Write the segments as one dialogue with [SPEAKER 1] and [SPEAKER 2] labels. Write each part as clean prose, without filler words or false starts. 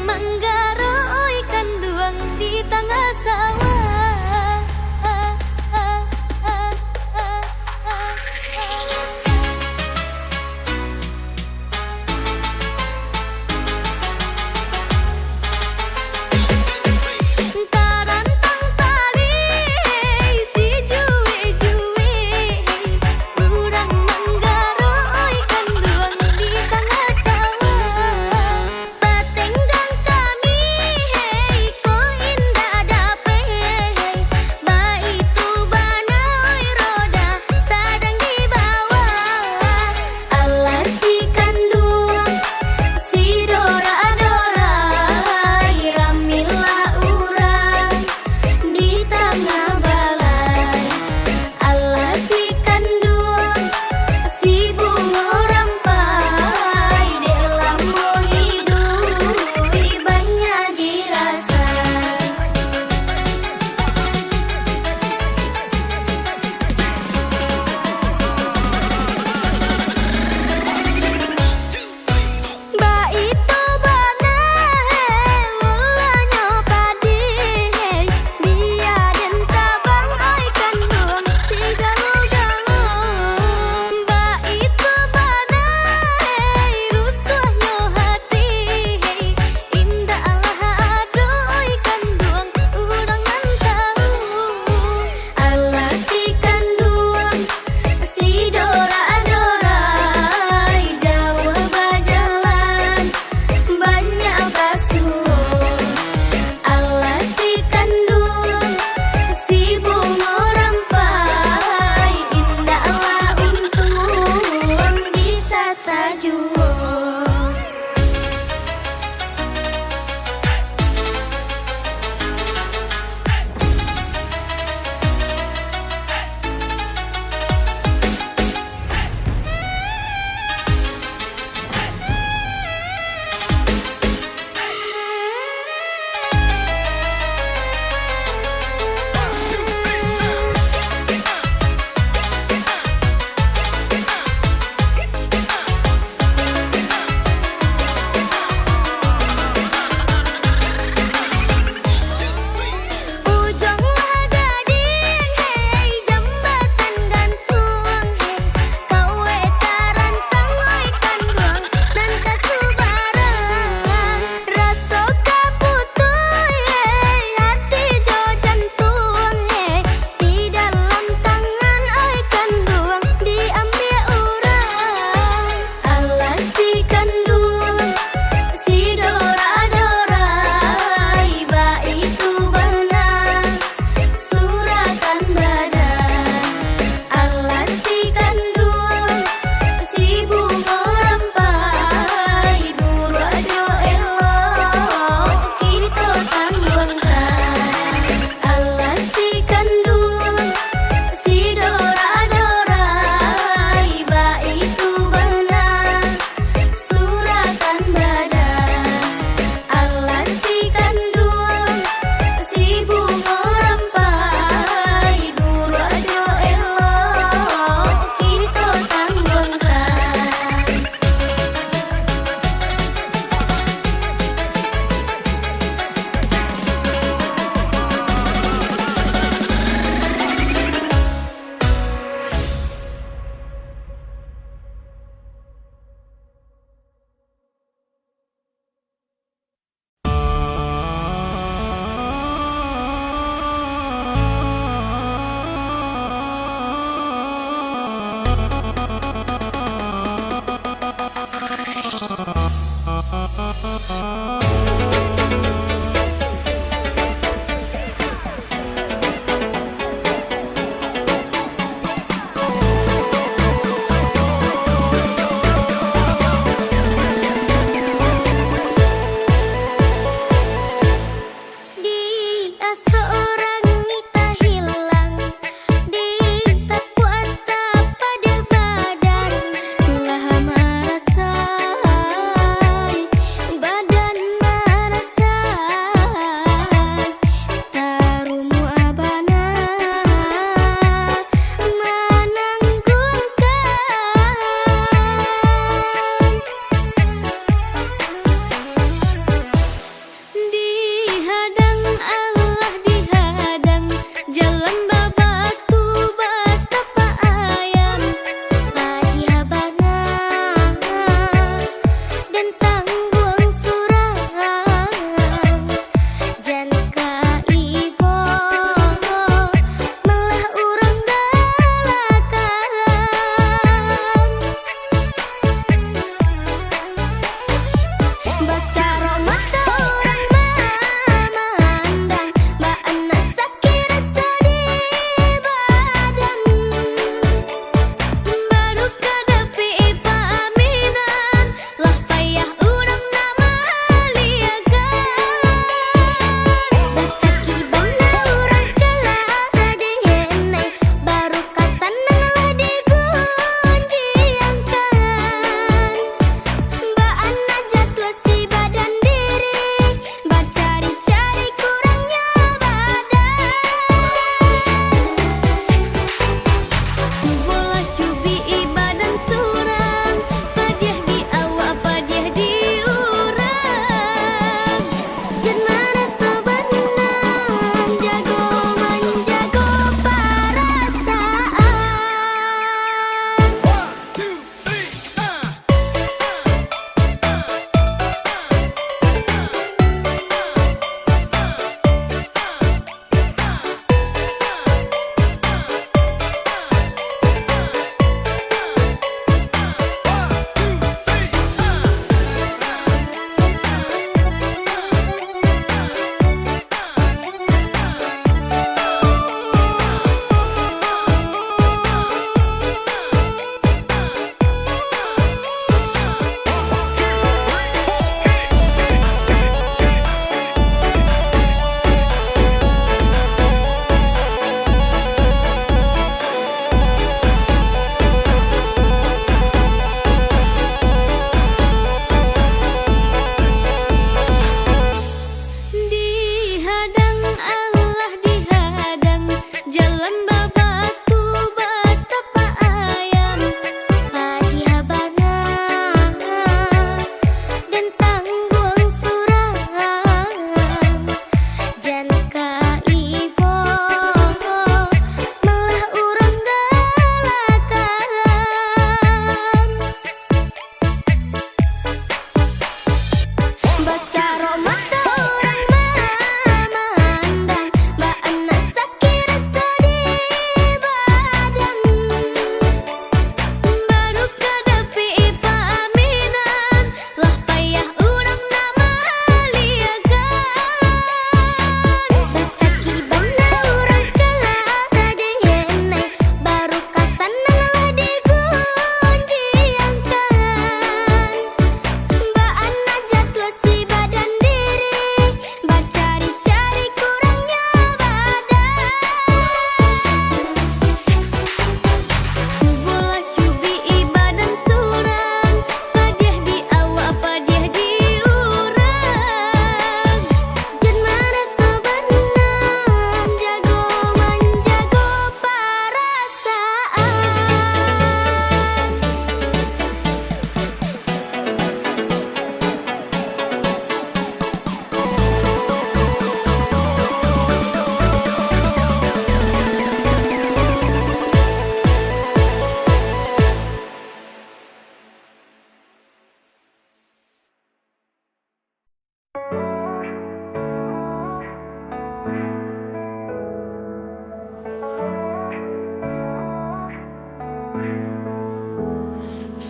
[SPEAKER 1] menggaro ikan duang di tengah sawah. Tarantang tali si juwe-juwe, urang menggaro ikan duang di tengah sawah. Batenggang kami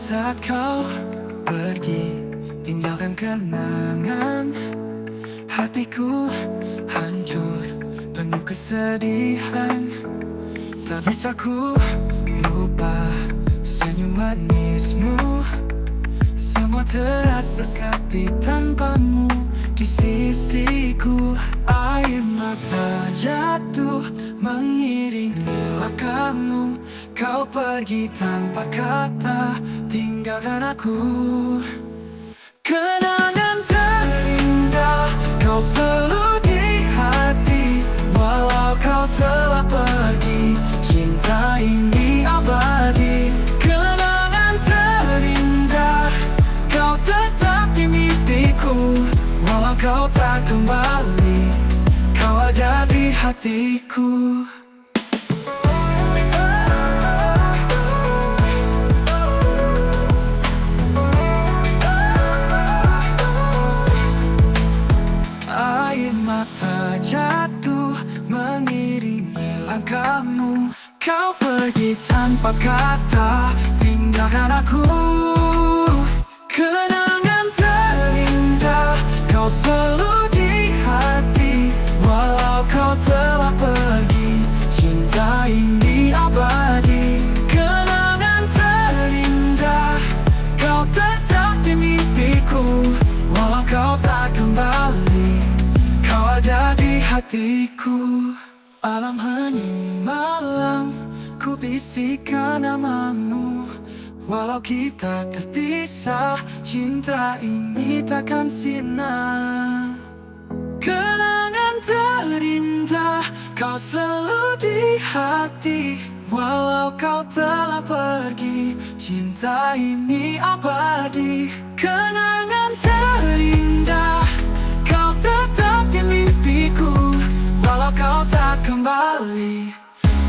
[SPEAKER 2] saat kau pergi, tinggalkan kenangan. Hatiku hancur, penuh kesedihan. Tak bisa ku lupa senyum manismu. Semua terasa sepi tanpamu di sisiku. Air mata jatuh mengiringi langkahmu. Kau pergi tanpa kata, tinggalkan aku. Kenangan terindah kau selalu di hati. Walau kau telah pergi, cinta ini abadi. Kenangan terindah kau tetap di mimpiku. Walau kau tak kembali, kau ada di hatiku. Air mata jatuh mengiringi langkahmu. Kau pergi tanpa kata, tinggalkan aku. Kenangan terindah kau selalu di hati. Walau kau telah pergi, cinta ini abadi. Kenangan terindah kau tetap di mimpiku. Walau kau tak kembali, kau ada di hatiku. Malam hening malam, ku bisikan namamu. Walau kita terpisah, cinta ini takkan sirna. Kenangan terindah kau selalu di hati. Walau kau telah pergi, cinta ini abadi. Kenangan terindah kau tetap di mimpiku. Walau kau tak kembali,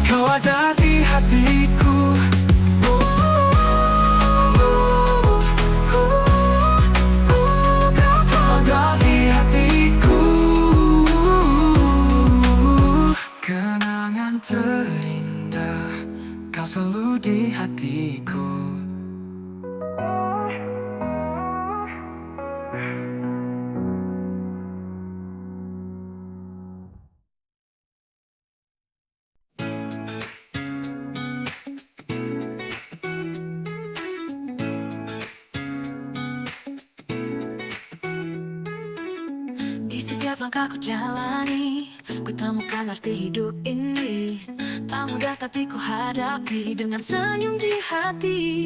[SPEAKER 2] kau ada di hatiku. Kau ada di hatiku. Kenangan terindah kau selalu di hatiku.
[SPEAKER 1] Di setiap langkah ku jalani, ku temukan arti hidup ini. Tak mudah tapi ku hadapi dengan senyum di hati.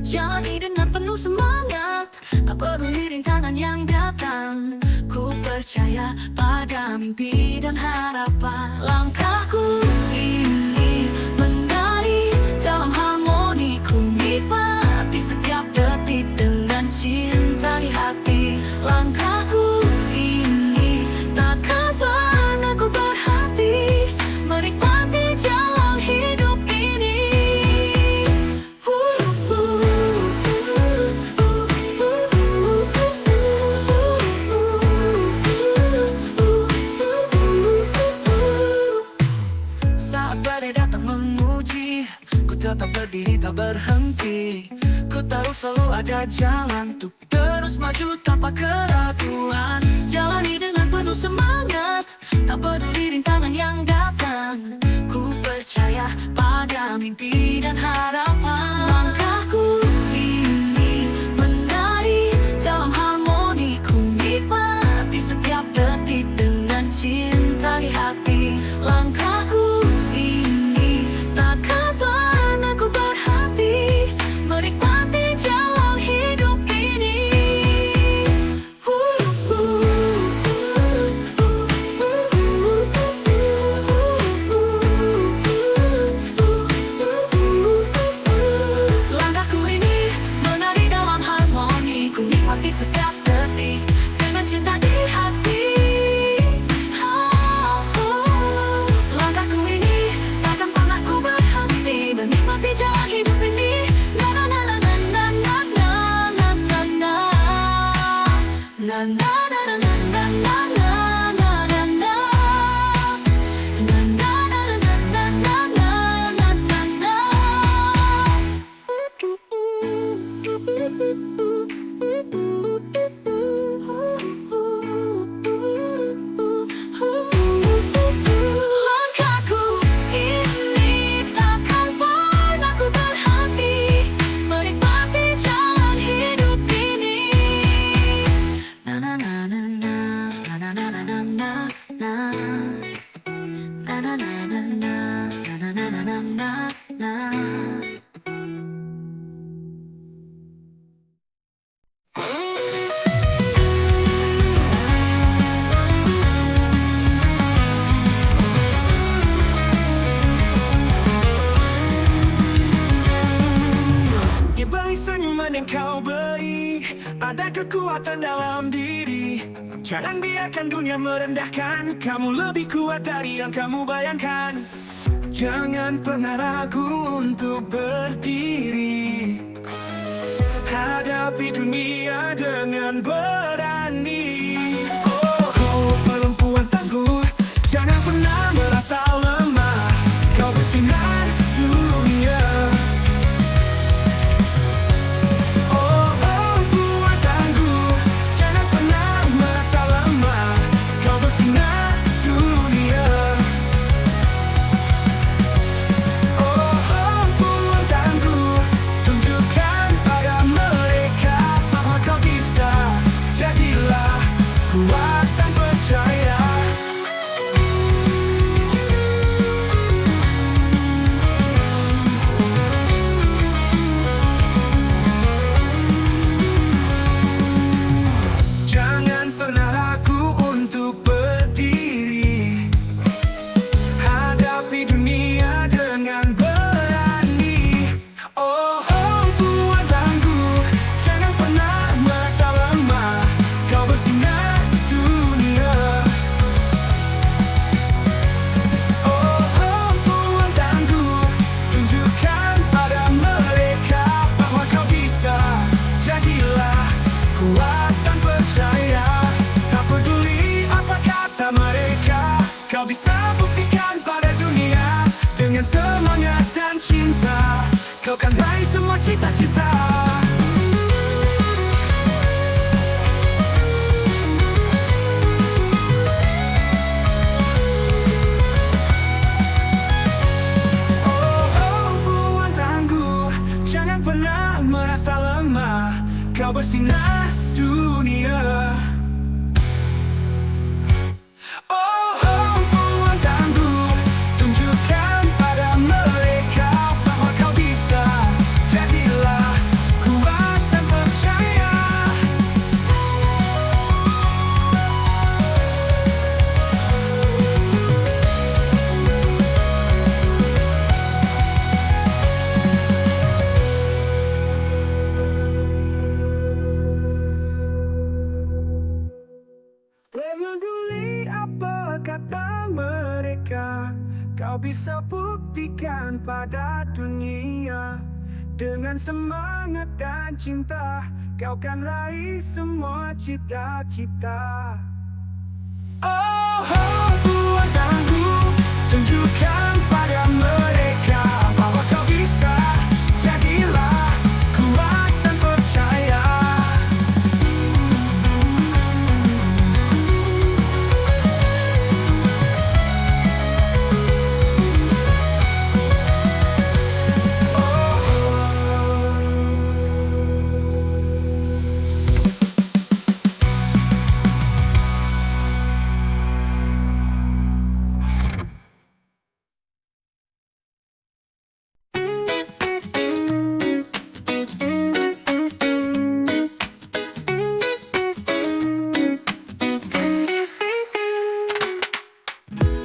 [SPEAKER 1] Jalani dengan penuh semangat, tak peduli rintangan yang datang. Ku percaya pada mimpi dan harapan. Langkahku ini menari dalam harmoni. Ku nikmati setiap detik dengan cinta di hati. Langkahku ini takkan pernah ku berhenti menikmati jalan hidup ini. Saat badai datang menguji, ku tetap berdiri tak berhenti. Ku tahu selalu ada jalan untuk terus maju tanpa keraguan. Jalani dengan penuh semangat, tak peduli rintangan yang datang. Ku percaya pada mimpi dan harapan. Langkahku ini menari dalam harmoni. Ku nikmati setiap detik dengan cinta di hati. Langkahku ini takkan pernah ku berhenti menikmati jalan hidup ini. Langkahku ini menari dalam harmoni. Ku nikmati setiap detik dengan cinta di hati. Langkahku ini takkan pernah ku berhenti menikmati jalan hidup ini. Na na na na na na na na na na na na na.
[SPEAKER 2] kekuatan dalam diri. Jangan biarkan dunia merendahkan kamu, lebih kuat dari yang kamu bayangkan. Jangan pernah ragu untuk berdiri. Hadapi dunia dengan berani. Oh, perempuan tangguh, jangan pernah merasa lemah. Kau bersinar dunia. Oh, perempuan tangguh, jangan pernah merasa lemah. Kau bersinar dunia. Oh, perempuan tangguh, tunjukkan pada mereka bahwa kau bisa. Jadilah kuat dan percaya. Jangan pernah ragu untuk berdiri. Hadapi dunia dengan berani. Oh, perempuan tangguh, jangan pernah merasa lemah. Kau bersinar dunia. Oh, perempuan tangguh, tunjukkan pada mereka bahwa kau bisa. Jadilah kuat dan percaya. Tak peduli apa kata mereka, kau bisa buktikan pada dunia. Dengan semangat dan cinta, kau kan raih semua cita-cita. Oh, perempuan tangguh, jangan pernah merasa lemah. Kau bersinar dunia. Oh, perempuan tangguh, tunjukkan pada mereka bahwa kau bisa. Jadilah kuat dan percaya. Jangan peduli apa kata mereka, kau bisa buktikan pada dunia. Dengan semangat dan cinta, kau kan raih semua cita-cita. Oh, perempuan tangguh, tunjukkan pada mereka bahwa kau bisa. Jadilah kuat dan percaya.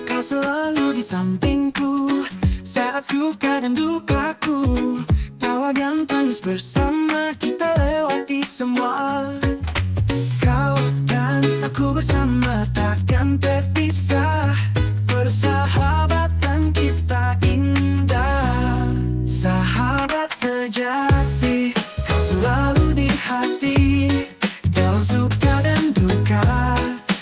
[SPEAKER 2] Kau selalu di sampingku saat suka dan dukaku. Tawa dan tangis bersama kita lewati semua. Kau dan aku bersama takkan terpisah. Persahabatan kita indah. Sahabat sejati, kau selalu di hati. Dalam suka dan duka,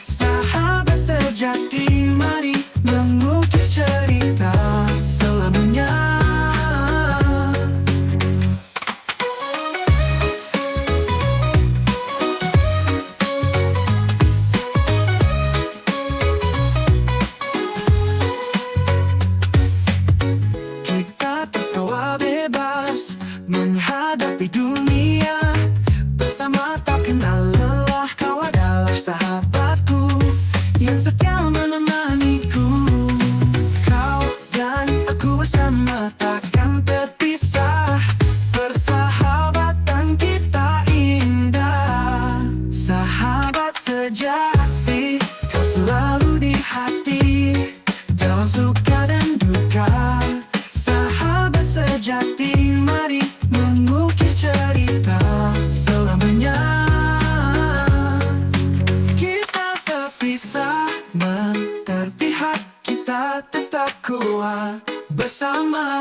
[SPEAKER 2] sahabat sejati, mari mengukir cerita selamanya. Kita tertawa bebas menghadapi dunia. Bersama tak kenal lelah, kau adalah sahabatku yang setia menemaniku. Kau dan aku bersama takkan terpisah. Persahabatan kita indah. Sahabat sejati, kau selalu di hati. Dalam suka dan duka, sahabat sejati, mari mengukir cerita selamanya.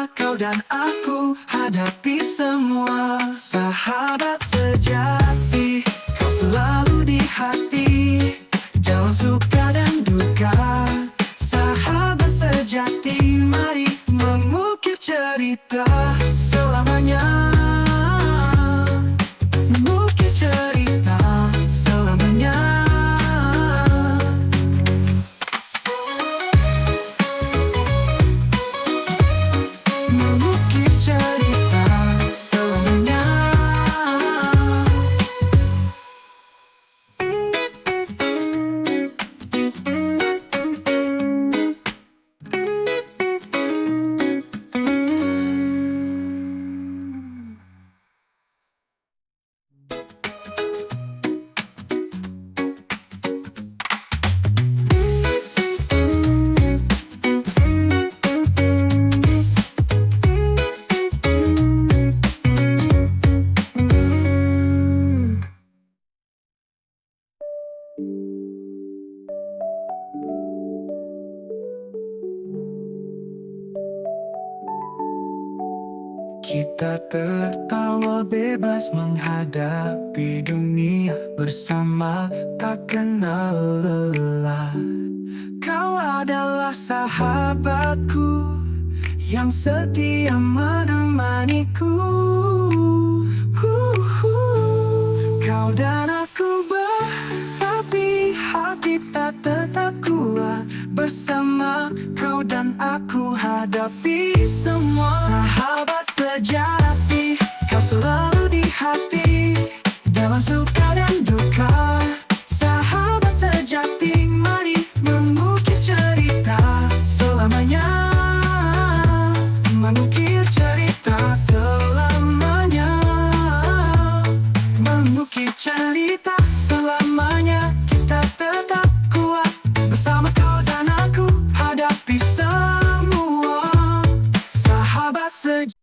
[SPEAKER 1] bersama kau dan aku hadapi semua. Sahabat sejati, kau selalu di hati, dalam suka dan duka. Sahabat sejati, mari mengukir cerita selamanya. Mengukir cerita selamanya. Mengukir cerita selamanya. Kita tertawa bebas menghadapi dunia bersama, tak kenal lelah. Kau adalah sahabatku yang setia menemaniku. Kau dan aku berapi, hati tak tetap kuat. Bersama kau dan aku hadapi semua. Sahabat sejati, kau selalu di hati, dalam suka dan duka. Sahabat sejati, mari mengukir cerita selamanya. Mengukir cerita selamanya. Mengukir cerita selamanya. Kita tetap kuat, bersama kau dan aku hadapi semua. Sahabat sejati.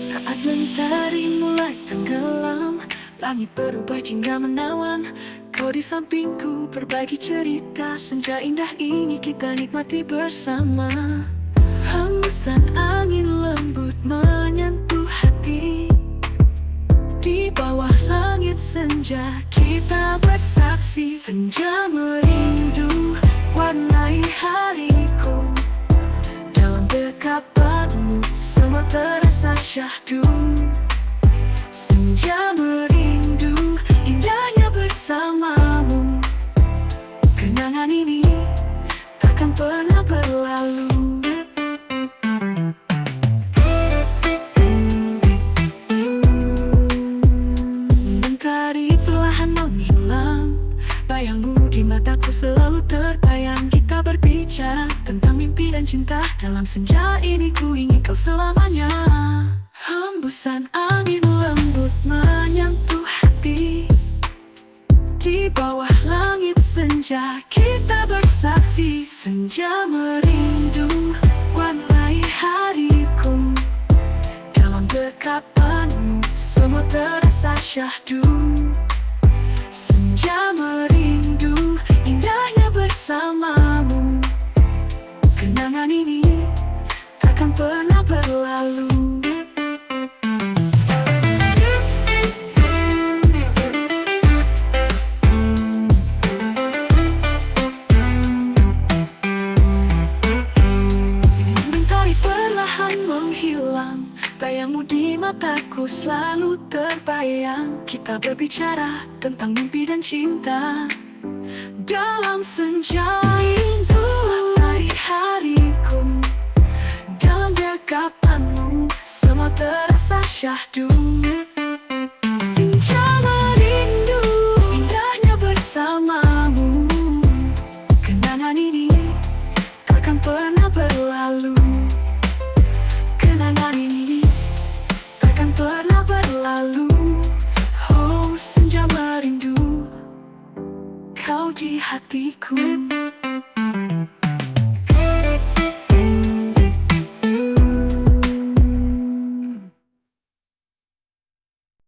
[SPEAKER 1] Saat mentari mulai tenggelam, langit berubah jingga menawan. Kau di sampingku berbagi cerita. Senja indah ini kita nikmati bersama. Hembusan angin lembut menyentuh hati. Di bawah langit senja kita bersaksi. Senja merindu warnai hariku. Dalam dekapanmu semua terasa syahdu. Senja merindu indahnya bersamamu. Kenangan ini takkan pernah berlalu. Mentari perlahan menghilang, bayangmu di mataku selalu terbayang. Kita berbicara tentang mimpi dan cinta. Dalam senja ini ku ingin kau selamanya. Hembusan angin lembut menyentuh hati. Di bawah langit senja kita bersaksi. Senja merindu warnai hariku. Dalam dekapanmu semua terasa syahdu. Senja merindu indahnya bersamamu. Kenangan ini takkan pernah berlalu. Mentari perlahan menghilang, bayangmu di mataku selalu terbayang. Kita berbicara tentang mimpi dan cinta. Dalam senja itu warnai hariku. Dalam dekapanmu semua terasa syahdu. Senja merindu indahnya bersamamu. Kenangan ini takkan pernah berlalu. Kenangan ini takkan pernah berlalu. Oh, senja merindu kau di hatiku.